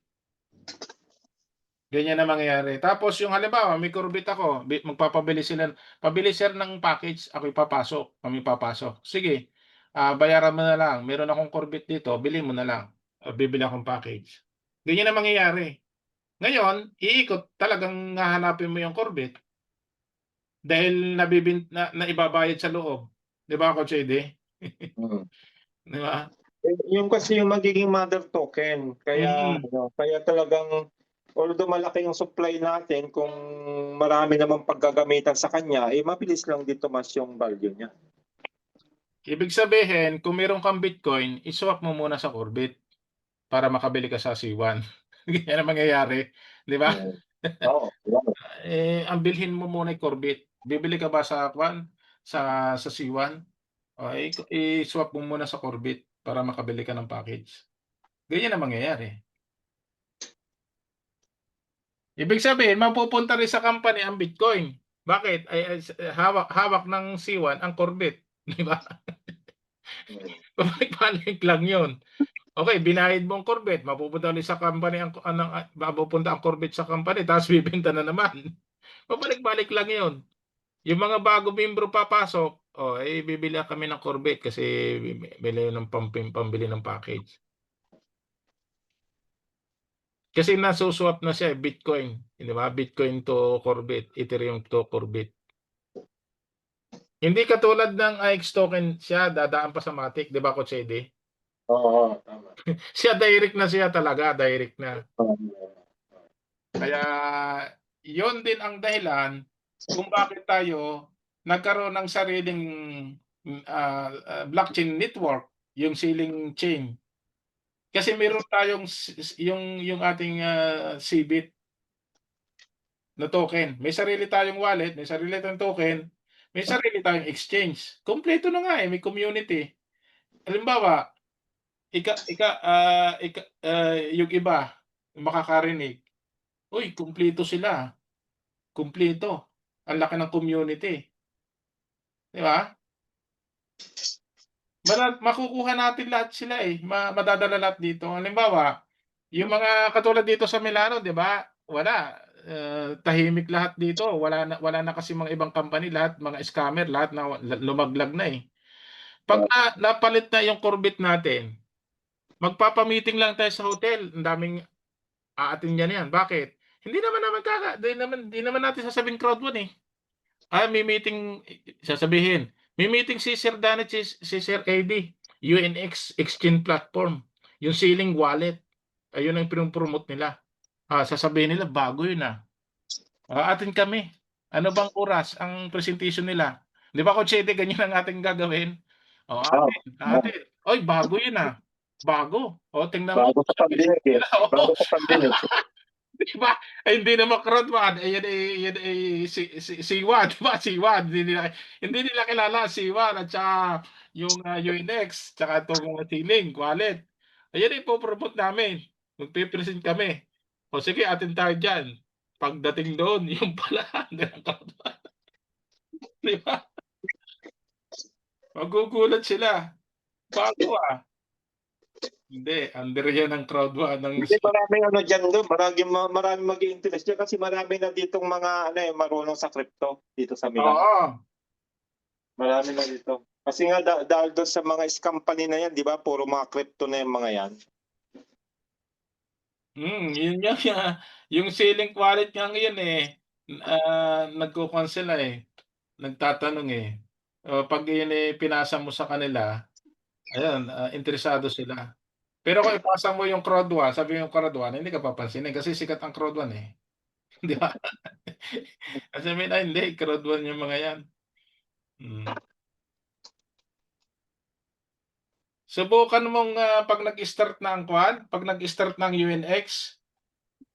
Ganyan na mangyayari. Tapos yung halimbawa, may Corbett ako, magpapabili sila, pabili sir ng package, ako ipapasok, kami papasok. Sige, bayaran mo na lang. Meron akong Corbett dito, bili mo na lang. Bibili akong package. Ganyan na mangyayari. Ngayon, iikot, talagang hahanapin mo yung Corbett dahil na ibabayad sa loob. Di ba, Coach Eddie? Di ba? Yung kasi yung magiging mother token. Kaya kaya talagang although malaki yung supply natin, kung marami namang paggagamitan sa kanya, mabilis lang dito mas yung value niya. Ibig sabihin, kung meron kang Bitcoin, iswap mo muna sa Corbett para makabili ka sa C1. Yan ang mangyayari. Di ba? Oo. Ang bilhin mo muna ay Corbett. Bibili ka ba sa C1? I-swap mo muna sa Corbett para makabili ka ng package. Ganyan ang mangyayari. Ibig sabihin, mapupunta rin sa company ang Bitcoin. Bakit? Hawak ng C1 ang Corbett. Di ba? Pabalik-balik lang yun. Okay, binayad mo ang Corbett, mapupunta ulit sa company mapupunta ang Corbett sa company, tapos bibenta na naman. Pabalik-balik lang yun. Yung mga bago membro papasok, bibili kami ng Corbett kasi bili ng pambili ng package. Kasi nasuswap na siya, Bitcoin. Di ba? Bitcoin to Corbett, Ethereum to Corbett. Hindi katulad ng IX token siya, dadaan pa sa Matic, di ba, Coach Eddie? Oo, tama. Siya direct na siya talaga, direct na. Kaya yon din ang dahilan kung bakit tayo nagkaroon ng sariling blockchain network, yung Ceiling chain. Kasi meron tayong yung ating CBIT na token. May sarili tayong wallet, may sarili tayong token, may sarili tayong exchange. Kompleto na nga may community. Halimbawa, yung iba makakarinig, uy, kumpleto sila. Kumpleto. Ang laki ng community. Di ba? Makukuha natin lahat sila madadala lahat dito. Halimbawa, yung mga katulad dito sa Milano, di ba? Wala. tahimik lahat dito. Wala na kasi mga ibang company, lahat mga scammer, lahat na lumaglag na eh. Pag napalit na yung Corvette natin, magpapa-meeting lang tayo sa hotel. Ang daming aatin yan. Bakit? Hindi naman natin sasabing crowd one eh. May meeting, sasabihin. May meeting si Sir Dan at si Sir AD. UNX Exchange Platform. Yung ceiling wallet. Ayun ang pinopromote nila. Sasabihin nila, bago yun atin kami. Ano bang oras ang presentation nila? Di ba, Coach Eddie, ganyan ang ating gagawin? Atin. Oy, bago yun Bago. Tingnan mo. Bago sa pandemic eh. Oo. Bago sa pandemic. Di ba? Hindi naman crowd one. Yan ay si Juan. Di ba? Si Juan. Hindi nila kilala si Juan at saka yung UNX tsaka itong ceiling, wallet. Ayan ay po-promote namin. Magpipresent kami. O sige, atin tayo dyan. Pagdating doon, yung pala, hanggang crowd one. Di ba? Magugulat sila. Bago Hindi, under yan ng crowd one. Kasi maraming ano dyan doon, maraming mag-i-interest dyan kasi marami na ditong mga marunong sa crypto dito sa Milan. Oo. Marami na dito. Kasi nga dahil doon sa mga scam company na yan, di ba? Puro mga crypto na yung mga yan. Yun yung ceiling wallet nga ngayon nagko-cancel na nagtatanong pag yun pinasa mo sa kanila, ayan, interesado sila. Pero kung ipasa mo yung crowd one, sabi yung crowd one, hindi ka papansinin kasi sikat ang crowd one Di ba? Kasi hindi, crowd one yung mga yan. Subukan mong pag nag-start ng pag nag-start ng UNX,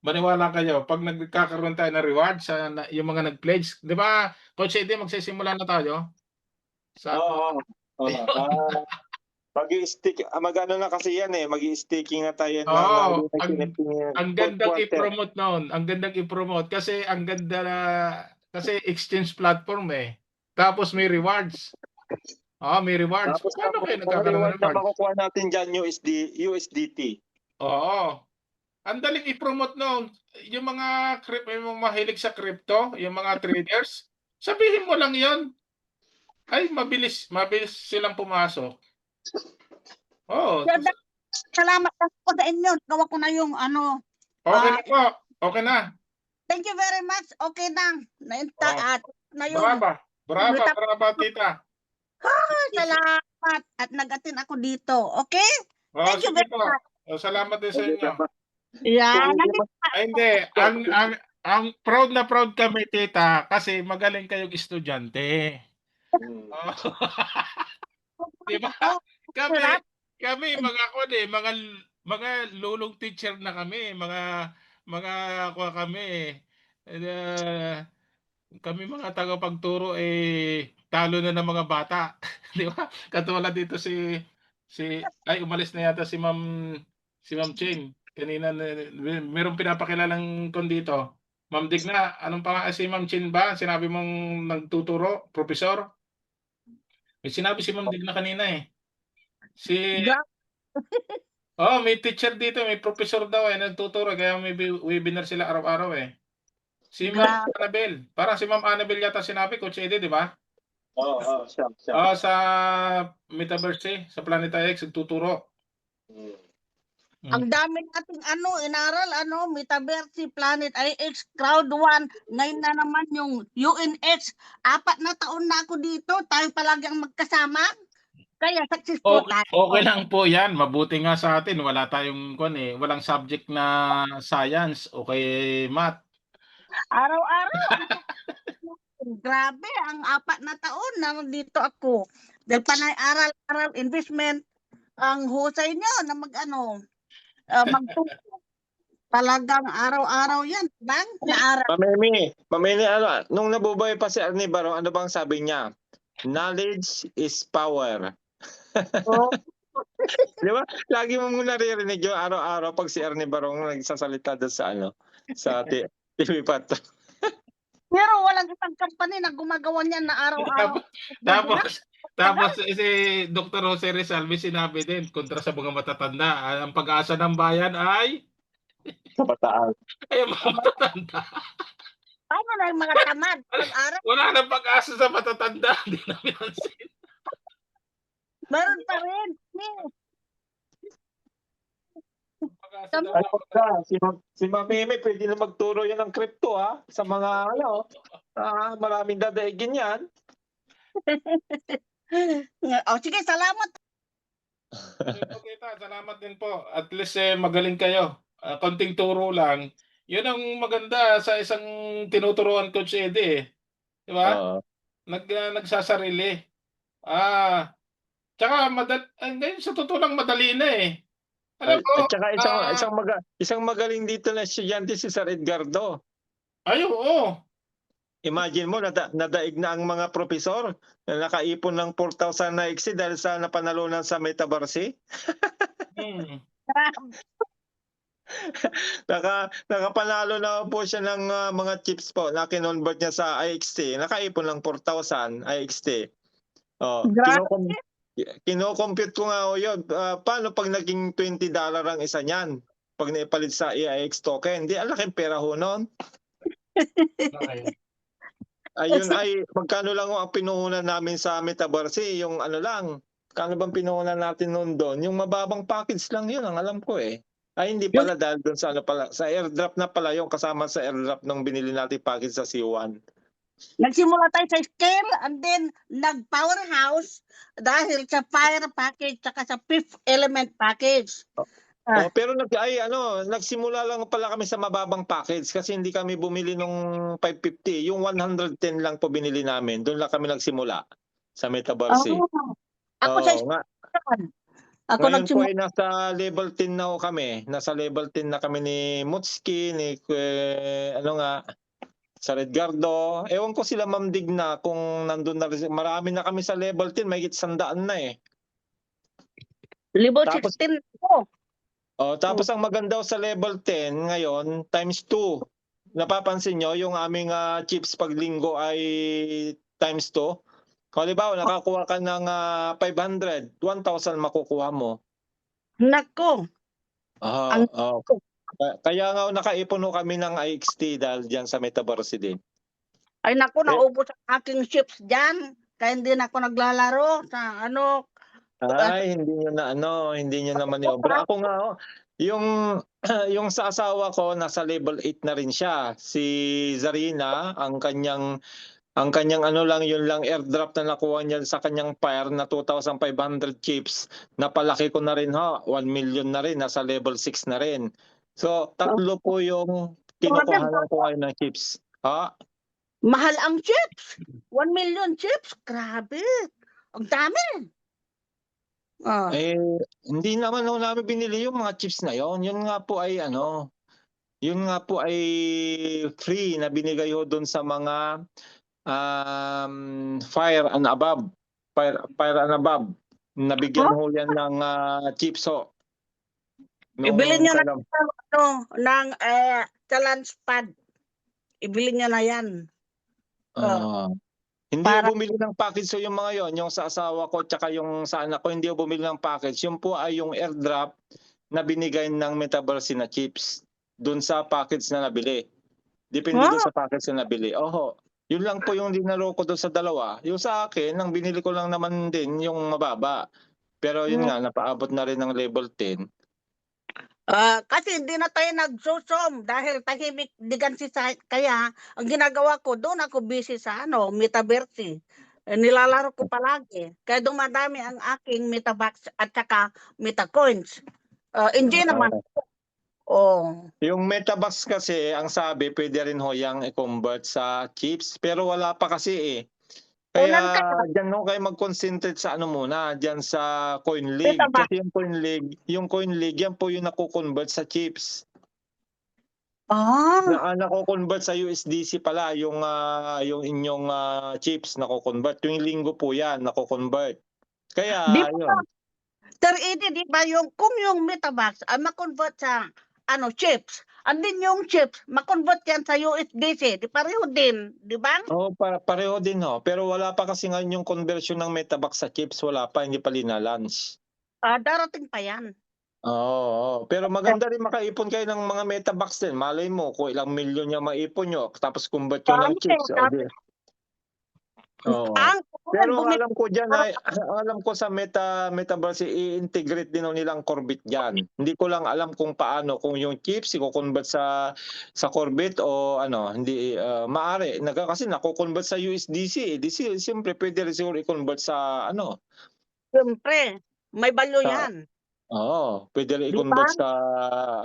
maniwala kayo, pag nagkakaroon tayo ng reward sa yung mga nag-pledge, di ba, Coach Eddie, magsisimula na tayo? Oo. Mag-i-stick, mag-ano na kasi yan mag-i-sticking na tayo ang gandang i-promote noon. Ang gandang i-promote kasi ang ganda na kasi exchange platform Tapos may rewards. May rewards. Tapos Paano kayo nagkakaroon ng reward na rewards? makukuha natin dyan, USDT. Oo. Ang daling i-promote noon. Yung mga mahilig sa crypto, yung mga traders, sabihin mo lang yon. Ay, mabilis silang pumasok. Salamat po sa inyo. Gawa ko na yung Okay na po. Okay na. Thank you very much. Okay na. Na yung Brava, tita. salamat at nag-attend ako dito. Okay? Thank you Sige very po. much. Salamat din sa inyo. Yan. Ay, hindi. Ang proud na proud kami, tita, kasi magaling kayong estudyante. Di ba? Kami mga lulong teacher na kami, kami mga tagapagturo talo na ng mga bata. Di ba? Katulad dito umalis na yata si Ma'am Ching. Kanina mayroong pinapakilalang kon dito. Ma'am Digna, anong pangalan si Ma'am Chin ba? Sinabi mong nagtuturo, professor? May sinabi si Ma'am Digna kanina may teacher dito, may professor daw nagtuturo kaya may webinar sila araw-araw Si Ma'am Annabel. Parang si Ma'am Annabel yata sinabi, Coach Eddie, di ba? Oo, siya. Sa Metaverse, sa Planeta X, nagtuturo. Ang dami nating inaral, Metaverse, Planet IX, Crowd One. Ngayon na naman yung UNX. 4 na taon na ako dito. Tayo palagi ang magkasama. Kaya successful tayo. Okay lang po yan. Mabuti nga sa atin. Wala tayong walang subject na science o math. Araw-araw. Grabe, ang 4 na taon na dito ako. Dahil panay aral, investment, ang husay nyo na magtuturo. Talagang araw-araw yan. Naaral. Mamimi, nung nabubuhay pa si Ernie Barong, ano bang sabi niya? Knowledge is power. Di ba? Lagi mo naririnig yung araw-araw pag si Ernie Barong nagsasalita doon sa TV4. Pero walang isang company na gumagawa niyan na araw-araw. Tapos si Dr. Jose Rizal may sinabi din kontra sa mga matatanda, ang pag-asa ng bayan ay Sa bataan. Ay, mga matatanda. Paano na yung mga tamad? Pag-aral, Wala nang pag-asa sa matatanda. Hindi na pinansin. meron pa rin. Pag-asa Tama. ng Ay, mga pagka, si Ma'am Meme, pwede na magturo yan ng crypto, ha? Sa mga, maraming dadaigin yan. O sige, salamat. Okay, salamat din po. At least magaling kayo. Konting turo lang. Yun ang maganda sa isang tinuturuan Coach Eddie, eh. Di ba? Oo. Nagsasarili. Tsaka ngayon sa totoo lang madali na eh. Alam ko, At saka isang magaling dito na estudyante si Sir Edgardo. ay oo. Imagine mo, nadaig na ang mga profesor na nakaipon ng 4,000 na exit dahil sa napanalunan sa Metaverse. Hmm. Nakapanalo na po siya ng mga chips po na kinonvert niya sa IXT. Nakaipon ng 4,000 IXT. Oh, Grabe. kino-compute ko nga yun. Paano pag naging $20 ang isa niyan? Pag naipalit sa AIX token, di ang laking pera ho nun. Okay. Ayun ay magkano lang ang pinuhunan namin sa Metaverse, yung ano lang. Kano bang pinuhunan natin noon doon? Yung mababang package lang yun ang alam ko eh. Ay hindi pala dahil doon sa ano pala, sa airdrop na pala yung kasama sa airdrop nung binili natin package sa C1. Nagsimula tayo sa scale and then nag-powerhouse dahil sa fire package tsaka sa fifth element package. Oh, pero nagsimula lang pala kami sa mababang package kasi hindi kami bumili nung 550, yung 110 lang po binili namin. Doon lang kami nagsimula sa Metaverse. Ako sa Oo, nga. ako Ngayon po nagsimula. ay nasa level 10 na ho kami. Nasa level 10 na kami ni Mutski, ni Sir Edgardo. Ewan ko sila Ma'am Digna kung nandun na rin. Marami na kami sa level 10, may 100 na eh. Level Tapos- 16 ko. Tapos ang maganda sa level 10 ngayon, times 2. Napapansin nyo, yung aming chips pag linggo ay times 2. Kung halimbawa, nakakuha ka ng 500, 1,000 makukuha mo. Nako. Ang- Kaya nga nakaipon ho kami ng IXT dahil dyan sa Metaverse din. Ay nako, naubos ang aking chips dyan. Kaya hindi na ako naglalaro sa ano. Ay, hindi nyo na maniobra. Ako nga, yung sa asawa ko, nasa level 8 na rin siya. Si Zarina, ang kanyang yun lang airdrop na nakuha niya sa kanyang Fire na 2,500 chips. Napalaki ko na rin 1 million na rin, nasa level 6 na rin. So, tatlo po yung kinukuhanan ko ngayon ng chips. Mahal ang chips. 1 million chips. Grabe. Ang dami. Hindi naman ho namin binili yung mga chips na yon. Yun nga po ay free na binigay ho doon sa mga Fire and above. Fire and above. Nabigyan ho yan ng chips ho. Ibili niyo na ng challenge pad. Ibili niyo na yan. Hindi Para- bumili ng package so yung mga yon, yung sa asawa ko tsaka yung sa anak ko, hindi bumili ng package. Yung po ay yung airdrop na binigay ng Metaverse na chips doon sa package na nabili. Depende doon sa package na nabili. Yun lang po yung dinalo ko doon sa dalawa. Yung sa akin, ang binili ko lang naman din yung mababa. Pero yun nga, napaabot na rin ng level 10. Kasi hindi na tayo nagsusom dahil tahimik digan si kaya ang ginagawa ko doon ako busy sa Metaverse. Nilalaro ko palagi. Kaya dumadami ang aking Metabox at saka Metacoins. Enjoy naman. Yung Metabox kasi, ang sabi, pwede rin ho yung i-convert sa chips. Pero wala pa kasi eh. Kaya dyan ho kayo mag-concentrate sa muna, dyan sa Coin League. Metabox. Kasi yung Coin League, yan po yung naku-convert sa chips. Nako-convert sa USDC pala, yung inyong chips nako-convert. Yung linggo po yan, nako-convert. Kaya, yun. Sir Eddie, di ba kung yung Metabox ay ma-convert sa chips, and then yung chips, ma-convert yan sa USDC, di pareho din, di ba? Pareho din ho. Pero wala pa kasi ngayon yung conversion ng Metabox sa chips. Wala pa, hindi pa linalaunch. Darating pa yan. Oo, pero maganda rin makaipon kayo ng mga Metabucks din. Malay mo kung ilang milyon yung maipon nyo tapos convert yun ng Dami, chips, o dami. di oo. Ang Pero ang bumili alam ko diyan ay ang alam ko sa Metaverse i-integrate din nilang Corvette diyan. Hindi ko lang alam kung paano, kung yung chips iko-convert sa Corvette o ano, hindi maaari kasi nako-convert sa USDC, eh. Di siyempre pwede rin siguro i-convert sa ano, siyempre, may value sa yan. oo, pwede rin Di ba? i-convert sa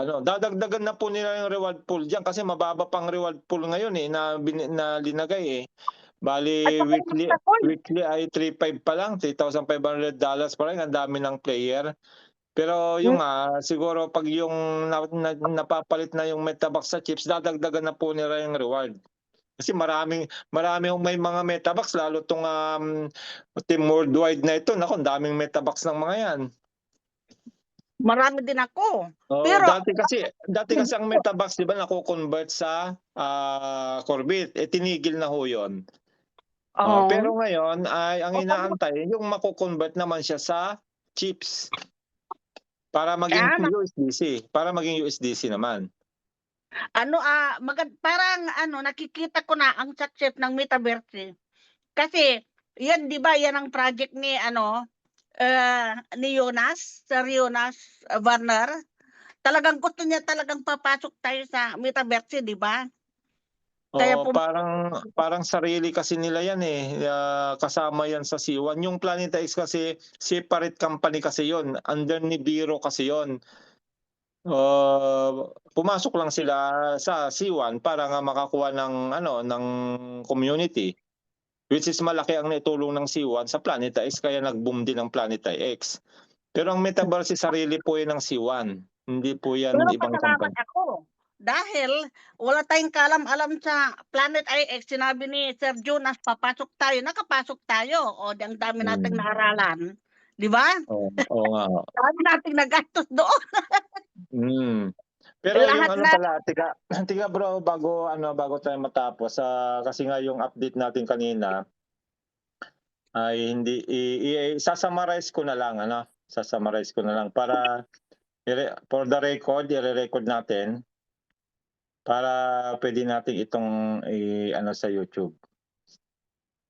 ano, dadagdagan na po nila yung reward pool diyan kasi mababa pang reward pool ngayon, eh, na linagay, eh. At Bale saka yung weekly Metacoin, weekly ay 3,500 pa lang, $3,500 pa lang, ang dami ng player. Pero yung nga, siguro 'pag yung napapalit na yung Metabucks sa chips, dadagdagan na po nila yung reward. Kasi marami hong may mga Metabucks lalo 'tong, Team Worldwide na ito, naku ang daming Metabucks ng mga 'yan. marami din ako. Oo, Pero dati kasi ang Metabucks 'di ba nako-convert sa, Corvette, eh, tinigil na ho 'yun. Pero ngayon ay ang inaantay yung mako-convert naman siya sa chips para maging kaya USDC naman. ano, parang ano, nakikita ko na ang success ng Metaverse. Kasi, yan, di ba, yan ang project ni, ni Sir Jonas Warner. Talagang gusto niya talagang papasok tayo sa Metaverse, di ba? Kaya Oo, parang sarili kasi nila 'yan, eh, kasama 'yan sa C1. Yung Planeta X kasi separate company kasi 'yon, under ni Biro kasi 'yon. Pumasok lang sila sa C1 para nga makakuha ng ano, ng community, which is malaki ang naitulong ng C1 sa Planeta X kaya nag-boom din ang Planeta X. Pero ang Metaverse sarili po 'yan ng C1, hindi po 'yan pero ibang pasalamat company. ako. Dahil wala tayong kaalam-alam sa Planet IX, sinabi ni Sir Jonas, papasok tayo, nakapasok tayo. O, ang dami nating naaralan. Di ba? Oo, oo nga ho. Dami nating nagastos doon. Pero yung Lahat ano na, pala, tiga bro, bago tayo matapos, kasi nga yung update natin kanina ay hindi sasummarize ko na lang ano, sasummarize ko na lang para for the record, ire-record natin para pwede natin itong i-ano sa YouTube.